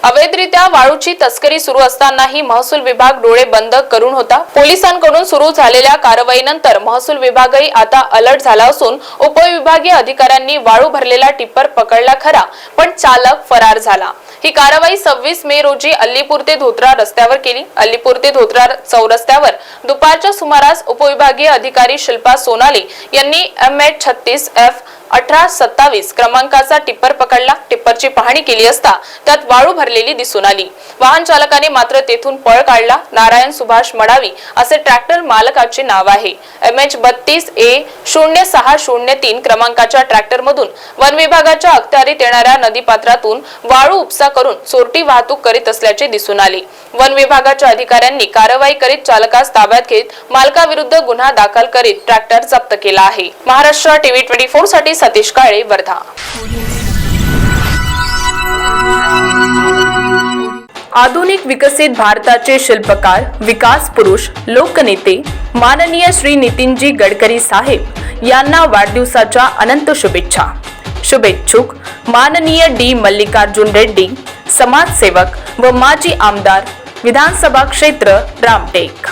अवैधरित्या वाळूची तस्करी सुरू असतानाही महसूल विभाग डोळे बंद करून होता। पोलिसांकडून सुरू झालेल्या कारवाईनंतर महसूल विभागही आता अलर्ट झाला असून उपविभागीय अधिकाऱ्यांनी वाळू भरलेला टिप्पर पकडला खरा, पण चालक फरार झाला। ही कारवाई 26 मे रोजी अलीपूर ते धोत्रा रस्त्यावर केली। अलीपूर ते धोत्रा चौरस्त्यावर दुपारच्या सुमारास उपविभागीय अधिकारी शिल्पा सोनाली यांनी MH36F1827 क्रमांकाचा टिप्पर पकडला। टिप्परची पाहणी केली असता त्यात वाळू भरलेली दिसून आली। वाहन चालकाने मात्र तेथून पळ काढला। नारायण सुभाष मडावी असे ट्रॅक्टर मालकाचे नाव आहे। MH32A0603 क्रमांकाच्या ट्रॅक्टर मधून वन विभागाच्या अखत्यारीत येणाऱ्या नदीपात्रातून वाळू उपसा करून चोरटी वाहतूक करीत असल्याचे दिसून आले। वन विभागाच्या अधिकाऱ्यांनी कारवाई करीत चालकास ताब्यात घेत मालकाविरुद्ध गुन्हा दाखल करीत ट्रॅक्टर जप्त केला आहे। महाराष्ट्र टीव्ही 24 साठी सतीश काळे, वर्धा। आधुनिक विकसित भारताचे शिल्पकार, विकास पुरुष, लोकनेते माननीय श्री नितीनजी गडकरी साहेब यांना वाढदिवसाच्या अनंत शुभेच्छा। शुभेच्छुक माननीय डी मल्लिकार्जुन रेड्डी, समाजसेवक व माजी आमदार, विधानसभा क्षेत्र रामटेक।